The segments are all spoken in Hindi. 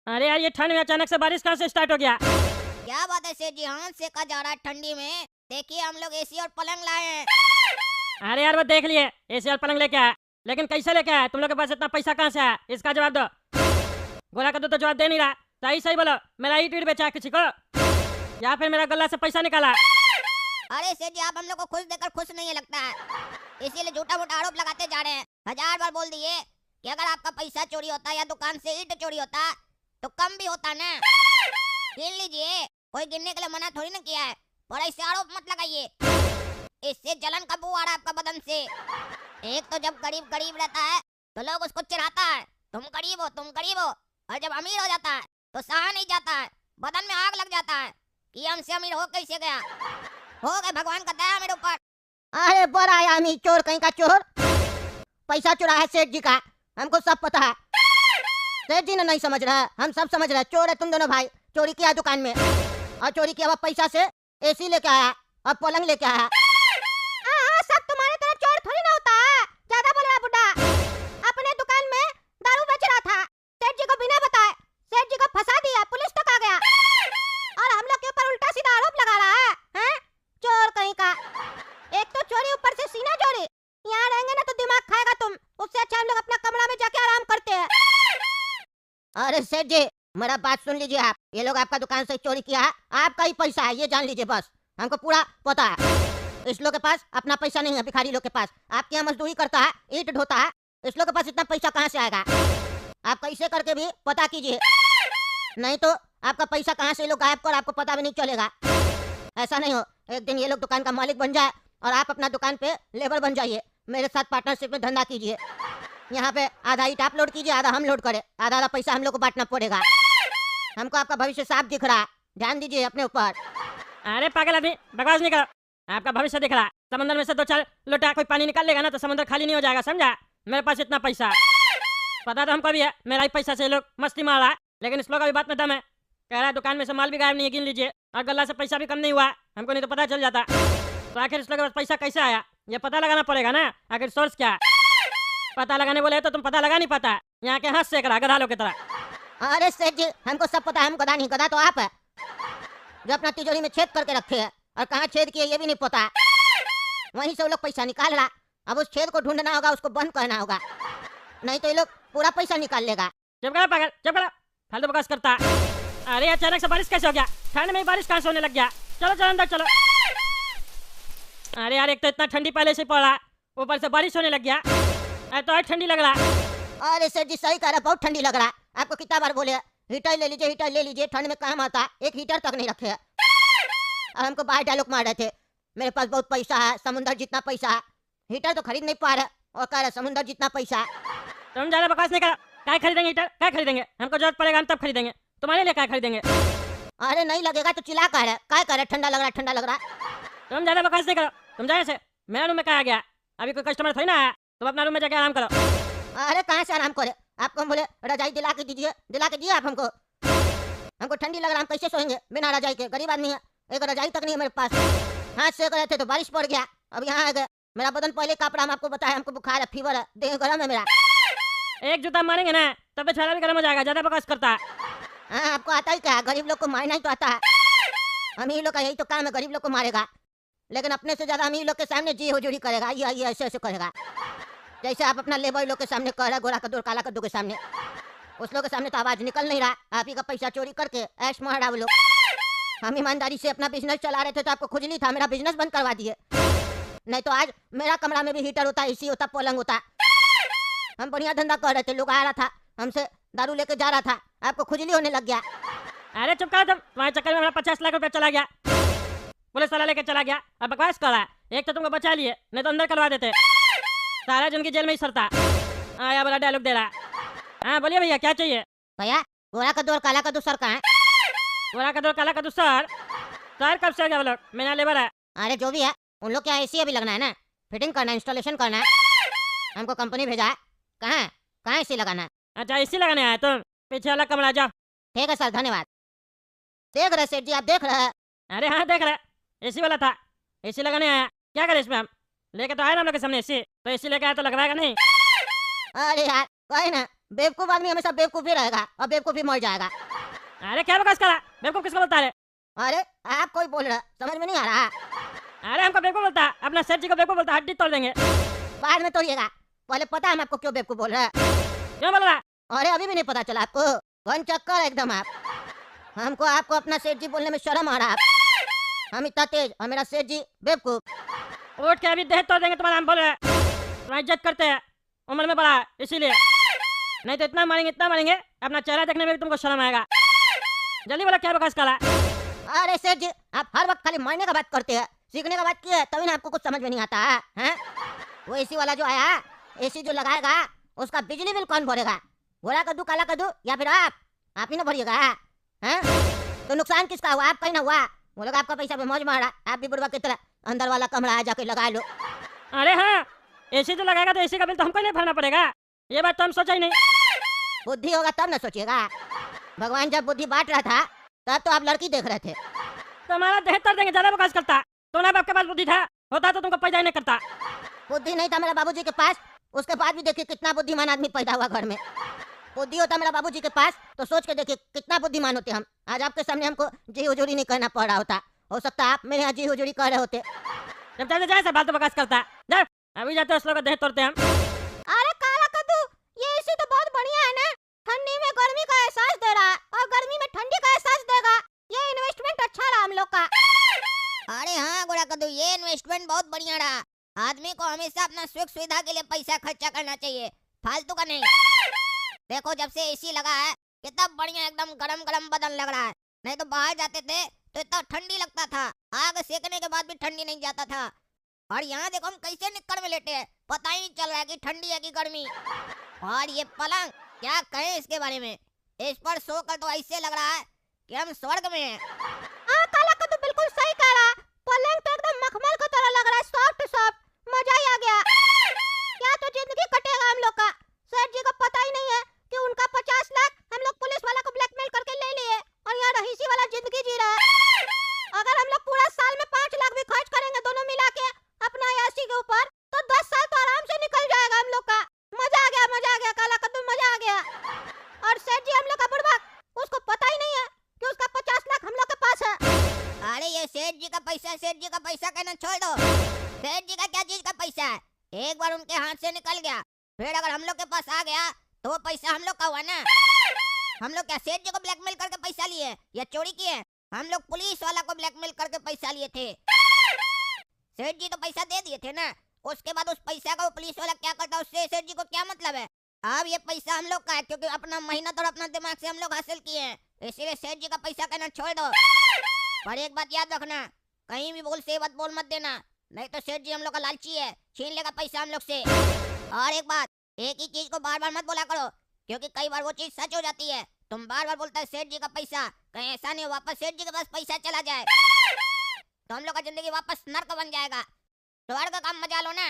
अरे यार ये ठंड में अचानक से बारिश कहाँ से स्टार्ट हो गया? क्या बात है सेठ जी, हाथ सेका जा रहा है ठंडी में। देखिए हम लोग एसी और पलंग लाए हैं। अरे यार वो देख लिए एसी और पलंग लेके आया, लेकिन कैसे लेके आया? तुम लोग के पास इतना पैसा कहाँ से आया? इसका जवाब दो। गोला कद्दू तो जवाब दे नहीं रहा। सही सही बोलो, मेरा ईट वीट बेचा है किसी को या फिर मेरा गला से पैसा निकाला? अरे सेठ जी, आप हम लोग को खुश देखकर खुश नहीं है लगता है, इसीलिए झूठा मूठा आरोप लगाते जा रहे हैं। 1000 बार बोल दिए कि अगर आपका पैसा चोरी होता या दुकान से ईट चोरी होता तो कम भी होता ना। गिन लीजिए, कोई गिनने के लिए मना थोड़ी ना किया है, पर ऐसे आरोप मत लगाइए, इससे जलन का बू आ रहा है आपका बदन से। एक तो जब गरीब गरीब रहता है तो लोग उसको चिढ़ाता है, तुम गरीब हो तुम गरीब हो, और जब अमीर हो जाता है तो सहा नहीं जाता है, बदन में आग लग जाता है कि हमसे अमीर हो कैसे गया। हो गए भगवान का दया मेरे ऊपर। अरे बड़ा आयामी चोर कहीं का चोर, पैसा चुरा है सेठ जी का, हमको सब पता है। सेठ जी ने नहीं समझ रहा है, हम सब समझ रहे हैं। चोर है तुम दोनों भाई, चोरी किया दुकान में, और चोरी किया हुआ पैसा से एसी लेके आया और पलंग लेके आया। सब तुम्हारे तरह चोर थोड़ी ना होता है, ज्यादा बोल रहा बुड्ढा। अपने दुकान में दारू बेच रहा था, सेठ जी को बिना बताए सेठ जी को फंसा दिया, पुलिस तक आ गया, और हम लोग के ऊपर उल्टा सीधा आरोप लगा रहा है, हैं? चोर कहीं का। एक तो चोरी, ऊपर से सीना चोरी। यहाँ रहेंगे ना तो दिमाग खाएगा तुम, उससे अच्छा हम लोग अपना कमरा में जाके आराम करते हैं। अरे सेठ जी मेरा बात सुन लीजिए आप, ये लोग आपका दुकान से चोरी किया है, आपका ही पैसा है ये जान लीजिए बस, हमको पूरा पता है। इस लोग के पास अपना पैसा नहीं है, भिखारी लोग के पास। आपके यहाँ मजदूरी करता है, ईंट ढोता है, इस लोग के पास इतना पैसा कहाँ से आएगा? आप कैसे करके भी पता कीजिए, नहीं तो आपका पैसा कहाँ से लोग गायब कर आपको पता भी नहीं चलेगा। ऐसा नहीं हो एक दिन ये लोग दुकान का मालिक बन जाए और आप अपना दुकान पे लेबर बन जाइए, मेरे साथ पार्टनरशिप में धंधा कीजिए। यहाँ पे आधा ईट आप लोड कीजिए, आधा हम लोड करें, आधा आधा पैसा हम लोग को बांटना पड़ेगा। हमको आपका भविष्य साफ दिख रहा है, ध्यान दीजिए अपने ऊपर। अरे पागल आदमी, बकवास नहीं करो, आपका भविष्य दिख रहा है। समंदर में से 2-4 लोटा कोई पानी निकाल लेगा ना तो समंदर खाली नहीं हो जाएगा, समझा? मेरे पास इतना पैसा पता तो हमको भी है, मेरा ही पैसा से ये लोग मस्ती मार रहा है, लेकिन इस लोग का भी बात में दम है। कह रहा है दुकान में से माल भी गायब नहीं है, गिन लीजिए, और गल्ला से पैसा भी कम नहीं हुआ, हमको नहीं तो पता चल जाता। तो आखिर इस लोग के पास पैसा कैसे आया ये पता लगाना पड़ेगा ना, आखिर सोर्स क्या है। पता लगाने बोले तो तुम पता लगा नहीं पाता, यहाँ के हाथ से करा गधा लोग की तरह। अरे सेठ जी हमको सब पता है, हम गधा नहीं, गधा तो आप है जो अपना तिजोरी में छेद करके रखे है, और कहाँ छेद किए ये भी नहीं पता है। वहीं से वो लोग पैसा निकाल रहा, अब उस छेद को ढूंढना होगा, उसको बंद करना होगा, नहीं तो ये लोग पूरा पैसा निकाल लेगा। चुप करो पागल, चुप करो, फालतू बकवास करता है। अरे अचानक से बारिश कैसे हो गया? ठंड में ही बारिश कहाँ से होने लग गया? चलो चलो अंदर चलो। अरे यार एक तो इतना ठंडी पहले से पड़ रहा, ऊपर से बारिश होने लग गया, तो और ठंडी लग रहा। अरे सेठ जी सही कह रहा, बहुत ठंडी लग रहा है। आपको कितना बार बोले हीटर ले लीजिए, हीटर ले लीजिए, ठंड में काम आता है, एक हीटर तक नहीं रखे है। और हमको बाहर डायलॉग मार रहे थे, मेरे पास बहुत पैसा है, समुद्र जितना पैसा है, हीटर तो खरीद नहीं पा रहे और कह रहे समुद्र जितना पैसा है। तुम ज्यादा बकवास नहीं करो, क्या खरीदेंगे हीटर? क्या खरीदेंगे? हमको जरूरत पड़ेगा हम तब खरीदेंगे, तुम्हारे लिए क्या खरीदेंगे? अरे नहीं लगेगा तो चिल्ला कर रहे, क्या कर रहे, ठंडा लग रहा है, ठंडा लग रहा है। तुम ज्यादा बकवास नहीं करो, तुम जाए से मेरा रूम में कहा गया, अभी कोई कस्टमर थोड़ी ना आया, तुम अपना रूम में जाके आराम करो। अरे कहाँ से आराम करे, आपको हम बोले रजाई दिला के दीजिए, दिला के दिए आप हमको। हमको ठंडी लग रहा, हम कैसे सोएंगे बिना रजाई के? गरीब आदमी है, एक रजाई तक नहीं है मेरे पास। हाथ से रहे थे तो बारिश पड़ गया, अब यहाँ आ गए, मेरा बदन पहले कांप रहा, हम आपको बताया, हमको बुखार है, फीवर है, देह गर्म है मेरा। एक जूता मारेंगे ना तब तो छाला भी गर्म हो जाएगा, ज्यादा बकवास करता है। हाँ आपको आता ही क्या है, गरीब लोग को मारना ही तो आता है। अमीर लोग का यही तो काम है, गरीब लोग को मारेगा, लेकिन अपने से ज्यादा अमीर लोग के सामने जी हुजूरी करेगा, ये ऐसे ऐसे करेगा, जैसे आप अपना लेबर लोग के सामने कह रहे, गोरा कद्दू काला कद्दू के सामने। उस लोग के सामने तो आवाज निकल नहीं रहा, आप ही का पैसा चोरी करके ऐश मार रहा वो लोग। हम ईमानदारी से अपना बिजनेस चला रहे थे तो आपको खुजली था, मेरा बिजनेस बंद करवा दिए, नहीं तो आज मेरा कमरा में भी हीटर होता, एसी होता, पलंग होता। हम बढ़िया धंधा कर रहे थे, लोग आ रहा था, हमसे दारू लेके जा रहा था, आपको खुजली होने लग गया। अरे चुप करो तुम, तुम्हारे चक्कर में मेरा 50 लाख रुपया चला गया, पुलिस वाला लेके चला गया, अब बकवास कर रहा है। एक तो तुमको बचा लिए, नहीं तो अंदर करवा देते, सारा जिंदगी जेल में ही सरता। आया बड़ा डायलॉग दे रहा। हाँ बोलिए भैया क्या चाहिए? भैया गोरा कद्दू और काला कद्दू सर कहाँ है? गोरा कद्दू काला कद्दू सर कब से आ गया वो लोग? मेरा लेबर है। अरे जो भी है, उन लोग क्या एसी अभी लगना है ना, फिटिंग करना है, इंस्टॉलेशन करना है, हमको कंपनी भेजा है, कहाँ कहाँ एसी लगाना है। अच्छा इसी लगाने आया तुम, पीछे वाला कमरा जाओ। ठीक है सर धन्यवाद। देख रहे सेठ जी, आप देख रहे हैं? अरे हाँ देख रहे, एसी वाला था, एसी लगाने आया, क्या करे इसमें? हम लेके तो आए ना हम लोग के सामने एसी, तो एसी लेके आया तो लगवाएगा नहीं। अरे यार कहे ना, बेवकूफ आदमी हमेशा बेवकूफ ही रहेगा और बेवकूफ ही मर जाएगा। अरे क्या बकवास करा, बेवकूफ किसको बोलता है? अरे आप कोई बोल रहा, समझ में नहीं आ रहा? अरे हमको बेवकूफ बोलता है, अपना सेठ जी को बेवकूफ बोलता है, हड्डी तोड़ देंगे। बाद में तोड़िएगा, पहले पता है हम आपको क्यों बेवकूफ बोल रहे हैं? क्यों बोल रहा? अरे अभी भी नहीं पता चला आपको? कौन चक्कर एकदम आप। हमको आपको अपना सेठ जी बोलने में शर्म आ रहा है। हम इतना तेज और मेरा सेठ जी बेवकूफ। उठ के अभी देह तोड़ देंगे तुम्हारा, हम बोल रहे हैं। तुम्हारी इज्जत करते हैं, उम्र में बड़ा है इसीलिए, नहीं तो इतना मारेंगे अपना चेहरा देखने में भी तुमको शर्म आएगा। जल्दी बोला क्या बकवास करा? अरे सेठ जी, आप हर वक्त खाली मारने का बात करते हैं, सीखने का बात की है तभी ना आपको कुछ समझ में नहीं आता है, हैं? वो एसी वाला जो आया, एसी जो लगाएगा उसका बिजली बिल कौन भरेगा? गोरा कद्दू काला कद्दू या फिर आप ही ना भरिएगा, हैं? तो नुकसान किसका हुआ? आपका ही ना हुआ। वो लोग आपका पैसा पे मौज मारा, आप भी बुढ़वा की तरह अंदर वाला कमरा है जाके लगा लो। अरे हाँ, एसी जो लगाएगा तो एसी का बिल तो हमको नहीं भरना पड़ेगा, ये बात तो हम सोचा ही नहीं। बुद्धि होगा तब ना सोचिएगा। भगवान जब बुद्धि बांट रहा था तब तो आप लड़की देख रहे थे। तुम्हारा देह तोड़ देंगे, ज्यादा बकवास करता। तुम्हारे बाप के पास बुद्धि था, होता तो तुमको पैदा ही नहीं करता। बुद्धि नहीं था मेरा बाबूजी के पास, उसके बाद भी देखिए कितना बुद्धिमान आदमी पैदा हुआ घर में। बुद्धि होता मेरा बाबूजी के पास तो सोच के देखिए कितना बुद्धिमान होते हम। आज आपके सामने हमको जी हुजूरी नहीं कहना पड़ रहा होता, हो सकता है आप मेरे यहाँ जी हुजूरी कह रहे होते। जब जाते जाए बात तो बकवास करता। जा अभी जाते उस लोग का देह तोड़ते हम। अरे काला कद्दू, ये एसी तो बहुत बढ़िया है ना, ठंडी में गर्मी का एहसास दे रहा है और गर्मी में ठंडी का एहसास देगा। ये इन्वेस्टमेंट अच्छा रहा हम लोग का। अरे हाँ गोरा कद्दू, ये इन्वेस्टमेंट बहुत बढ़िया रहा। आदमी को हमेशा अपना सुख सुविधा के लिए पैसा खर्चा करना चाहिए, फालतू का नहीं। देखो जब से एसी लगा है कितना बढ़िया एकदम गरम गरम बदन लग रहा है। नहीं तो बाहर जाते थे तो इतना ठंडी लगता था, आग सेकने के बाद भी ठंडी नहीं जाता था। और यहाँ देखो हम कैसे निक्कड़ में लेटे हैं, पता ही नहीं चल रहा है कि ठंडी है कि गर्मी। और ये पलंग, क्या कहें इसके बारे में, इस पर सोकर तो ऐसे लग रहा है कि हम स्वर्ग में हैं। हाँ काला कद्दू बिल्कुल सही कह रहा, पलंग तो एकदम मखमल की तरह लग रहा है, सॉफ्ट सॉफ्ट, मजा ही आ गया। क्या तो जिंदगी कटेगा हम लोग का। सर जी को पता ही नहीं है कि उनका 50 लाख हम लोग पुलिस वाला को ब्लैकमेल करके ले लिए और यहाँ रहीसी वाला जिंदगी जी रहा है। अगर हम लोग पूरा साल में 5 लाख भी खर्च करेंगे दोनों मिला के अपना एसी के ऊपर तो 10 साल तो आराम से निकल जाएगा हम लोग का। मजा आ गया काला कद्दू, मजा आ गया। और सेठ जी हम लोग का बुढ़वा, उसको पता ही नहीं है कि उसका 50 लाख हम लोग के पास है। अरे ये सेठ जी का पैसा कहना छोड़ दो। सेठ जी का क्या चीज का पैसा है, एक बार उनके हाथ से निकल गया फिर अगर हम लोग के पास आ गया तो वो पैसा हम लोग का हुआ ना। हम लोग क्या सेठ जी को ब्लैकमेल करके पैसा लिए या चोरी किए? हम लोग पुलिस वाला को ब्लैकमेल करके पैसा लिए थे। सेठ जी तो पैसा दे दिए थे ना, उसके बाद उस पैसा का वो पुलिस वाला क्या करता, उससे सेठ जी को क्या मतलब है? अब ये पैसा हम लोग का है क्योंकि अपना मेहनत और अपना दिमाग से हम लोग हासिल किए हैं, इसीलिए सेठ जी का पैसा कहना छोड़ दो। पर एक बात याद रखना, कहीं भी बोल से बोल मत देना, नहीं तो सेठ जी हम लोग का लालची है, छीन लेगा पैसा हम लोग से। और एक बात, एक ही चीज को बार बार मत बोला करो क्योंकि कई बार वो चीज सच हो जाती है। तुम बार बार बोलता है सेठ जी का पैसा, कहीं ऐसा नहीं वापस सेठ जी के पास पैसा चला जाए तो हम लोग का जिंदगी वापस नर्क बन जाएगा। स्वर्ग का काम मजा लो ना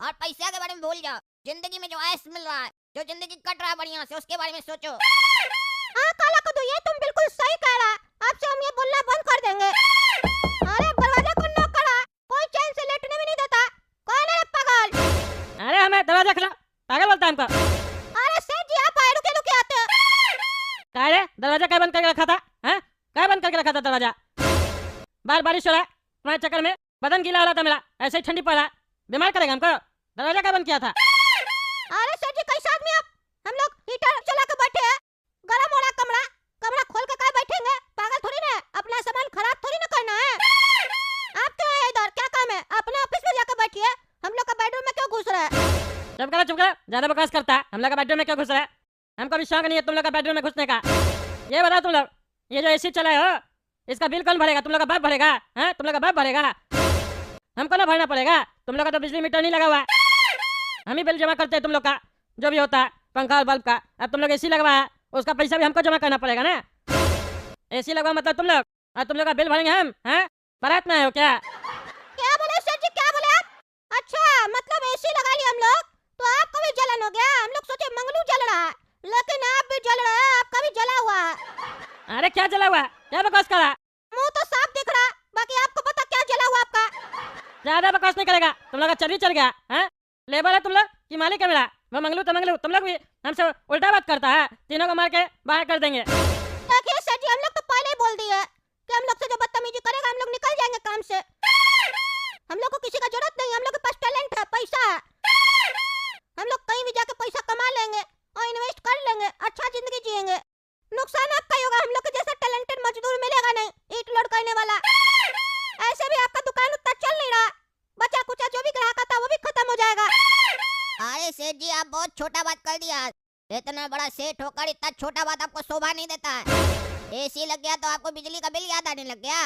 और पैसा के बारे में भूल जाओ। जिंदगी में जो ऐश मिल रहा है, जो जिंदगी कट रहा है बढ़िया से, उसके बारे में सोचो। हाँ काला कद्दू, ये तुम बिल्कुल सही कह रहा, आपसे हम ये बोलना बंद कर देंगे। अरे दरवाजा कौन नॉक करा, कोई चैन से लेटने भी नहीं देता, कौन है पागल? अरे हमें दरवाजा खुला, पागल बोलता है हमको। अरे सेठ जी आप रुके रुके आते हो। क्या रे, दरवाजा क्या बंद करके रखा था? हैं, क्या बंद करके रखा था दरवाजा? बार बारिश हो रहा है, तुम्हारे चक्कर में बदन गीला हो रहा था मेरा, ऐसे ही ठंडी पड़ रहा, बीमार करेगा हमको। दरवाजा क्या बंद किया था? अरे सेठ जी कैसे आदमी आप, हम लोग हीटर चला के बैठे हैं, गरम हो रहा कमरा, कमरा खोल के क्या बैठेंगे? पागल थोड़ी ना, अपना सामान खराब थोड़ी ना करना है। आप क्यों आए इधर, क्या काम है? अपने ऑफिस में जाकर बैठिए, हम लोग का बेडरूम में क्यों घुस रहा है? चुप करो, ज्यादा बकवास करता है। हम लोग का बेडरूम में क्यों घुस रहा है? हमको भी शौक नहीं है तुम लोग का बेडरूम में घुसने का। ये बताओ तुम लोग, ये जो एसी चलाए हो इसका बिल कौन भरेगा? तुम लोग का बाप भरेगा? हैं, तुम लोग का बाप भरेगा, हमको ना भरना पड़ेगा? तुम लोग का तो बिजली मीटर नहीं लगा हुआ है, हम ही बिल जमा करते हैं तुम लोग का जो भी होता है, पंखा और बल्ब का। अब तुम लोग एसी लगवाया, उसका पैसा भी हमको जमा करना पड़ेगा ना। एसी लगवा मतलब तुम लोग, और तुम लोग का बिल भरेंगे हम। हैं, बारात में आए हो क्या? क्या बोले सेठ जी, क्या बोले आप? अच्छा मतलब एसी लगा लिया हम लोग तो आपको भी जलन हो गया? हम लोग सोचे मंगलू जल रहा है, लेकिन आप भी जल रहे हैं, आपका भी जला हुआ है। अरे क्या जला हुआ है, क्या बकवास कर रहा है? मुंह तो साफ दिख रहा, बाकी आपको पता क्या जला हुआ आपका? ज्यादा बकवास नहीं करेगा, तुम लोग का चर्बी चढ़ गया है। लेबर है तुम लोग कि मालिक है मेरा? वो मंगलू तो मंगलू, तुम लोग भी हमसे उल्टा बात करता है। तीनों को मार के बाहर कर देंगे। देखिए सेठ जी, हम लोग तो पहले ही बोल दिए कि हम लोग से जो बदतमीजी करेगा हम लोग निकल जाएंगे काम से। हम लोग को किसी का जरूरत नहीं, हम लोग के पास टैलेंट है, पैसा है। हम लोग कहीं भी जाके पैसा कमा लेंगे और इन्वेस्ट कर लेंगे, अच्छा जिंदगी जिएंगे। नुकसान आपका ही होगा, हम लोग के जैसा टैलेंटेड मजदूर मिलेगा नहीं ईंट लोड करने वाला। ऐसे भी आपका दुकान उतना चल नहीं रहा, बचा कुचा जो भी ग्राहक आता वो भी खत्म हो जाएगा। अरे सेठ जी, आप बहुत छोटा बात कर दिया। इतना बड़ा सेठ होकर इतना छोटा बात आपको शोभा नहीं देता है। एसी लग गया तो आपको बिजली का बिल याद आने लग गया।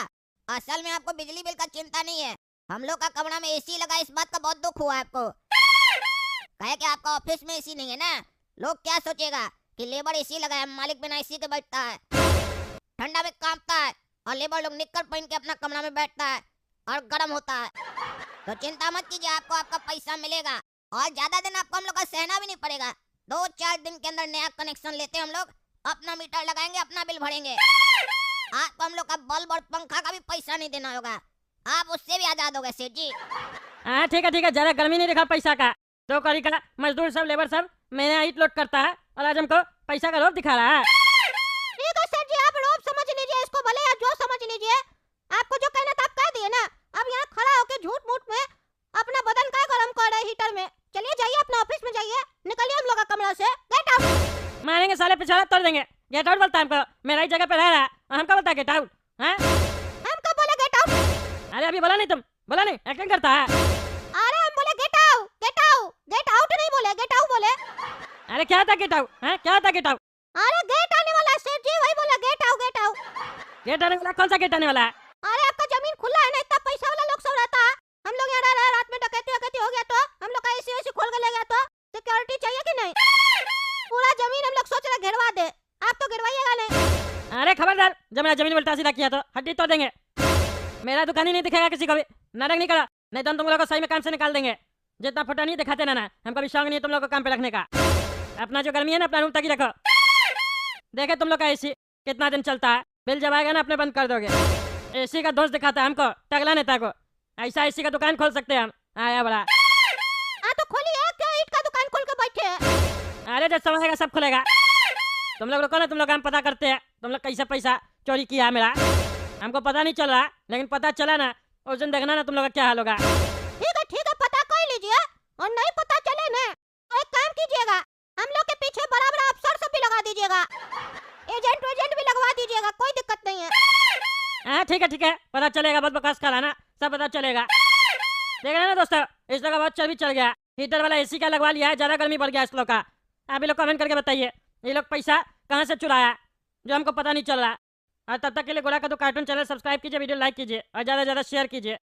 असल में आपको बिजली बिल का चिंता नहीं है। हम लोग का कमरा में एसी लगा, इस बात का बहुत दुख हुआ आपको। कहे कि आपका ऑफिस में एसी नहीं है ना, लोग क्या सोचेगा कि लेबर एसी लगाया, मालिक बिना एसी के बैठता है, ठंडा में कांपता है, और लेबर लोग निक्कर पहन के अपना कमरा में बैठता है और गर्म होता है। तो चिंता मत कीजिए, आपको आपका पैसा मिलेगा और ज्यादा दिन आपको हम लोग का सहना भी नहीं पड़ेगा। 2-4 दिन के अंदर नया कनेक्शन लेते हैं हम लोग, अपना मीटर लगाएंगे, अपना बिल भरेंगे। आपको हम लोग का बल्ब और पंखा का भी पैसा नहीं देना होगा, आप उससे भी आजाद हो गए सेठ जी। हाँ ठीक है, ज्यादा गर्मी नहीं दिखा पैसा का। तो करी का मजदूर सब, लेबर सब मैंने ईट लोड करता है और आज हमको पैसा का लोभ दिखा रहा है। ठीक है सेठ जी, आप लोभ समझ लीजिए इसको, भले या जो समझ लीजिए। आपको जो कहना था आप कह दिए ना। अब यहाँ खड़ा होके झूठ मूठ में अपना बदन का गरम कर रहे हीटर में। चलिए जाइए अपना ऑफिस में जाइए, निकलिए हम लोग का कमरा से। Get out. मारेंगे साले, पिछड़ा तोड़ देंगे। गेट आउट बोलता है हमको, मेरा ही जगह पे रह रहा है, हमको बोलता है गेट आउट। हैं? हम कब बोले गेट आउट? अरे अभी बोला नहीं, तुम बोला नहीं, एक्टिंग करता है। अरे हम बोले gate out, get out, get out नहीं बोले, गेट आउट बोले। अरे क्या था गेट आउट? हैं, क्या था गेट आउट? अरे गेट आने वाला है सेठ जी, वही बोला get out, get out. Gate आने वाला? कौन सा गेट आने वाला है? अरे आपका जमीन खुला है ना, इतना पैसा वाला लोग सब रहता है। हम लोग यहाँ रह रहे हैं, रात में डकैती वकैती हो गया तो हम लोग का एसी वेसी खोल के ले गया तो सिक्योरिटी चाहिए कि नहीं? पूरा जमीन हम लोग सोच रहे गिरवा दे, आप तो गिरवाइएगा नहीं। अरे खबरदार, जब मेरा जमीन उल्टा सीधा किया तो हड्डी तोड़ देंगे। मेरा दुकान ही नहीं दिखेगा किसी को भी, नाटक नहीं करा, नहीं तो हम तुम लोग को सही में काम से निकाल देंगे। जितना फोटो नहीं दिखाते ना, हमको भी शौक नहीं है तुम लोग को काम पे रखने का। अपना जो गर्मी है ना, अपना रूम तक ही रखो। देखे तुम लोग का एसी कितना दिन चलता है, बिल जब आएगा ना अपने बंद कर दोगे। एसी का दोस्त दिखाता है हमको, टगला नेता को। ऐसा एसी का दुकान खोल सकते हैं हम, आया बड़ा। तो खोलिए, क्या ईंट का दुकान खोल के बैठे हैं? अरे जब समझ आएगा सब खुलेगा। तुम लोग रुको ना, तुम लोग हम पता करते हैं तुम लोग कैसे पैसा चोरी किया है मेरा। हमको पता नहीं चल रहा, लेकिन पता चला ना उस दिन देखना ना तुम लोग का क्या हाल होगा। ठीक है, पता कर लीजिए। और नहीं पता चले ना तो एक काम कीजिएगा, हम लोग के पीछे बड़ा बड़ा अफसर सब भी लगा दीजिएगा, एजेंट भी लगवा दीजिएगा, कोई दिक्कत नहीं है। हाँ ठीक है, पता चलेगा, बहुत बकवास करा ना, सब पता चलेगा। देख रहे ना दोस्तों, इस लोग का बहुत चर्बी चढ़ गया, हीटर वाला एसी का लगवा लिया है, ज्यादा गर्मी बढ़ गया इस लोग का। आप लोग कमेंट करके बताइए ये लोग पैसा कहाँ से चुराया जो हमको पता नहीं चल रहा। और तब तक के लिए गोरा का दो कार्टून चैनल सब्सक्राइब कीजिए, वीडियो लाइक कीजिए और ज़्यादा से ज़्यादा शेयर कीजिए।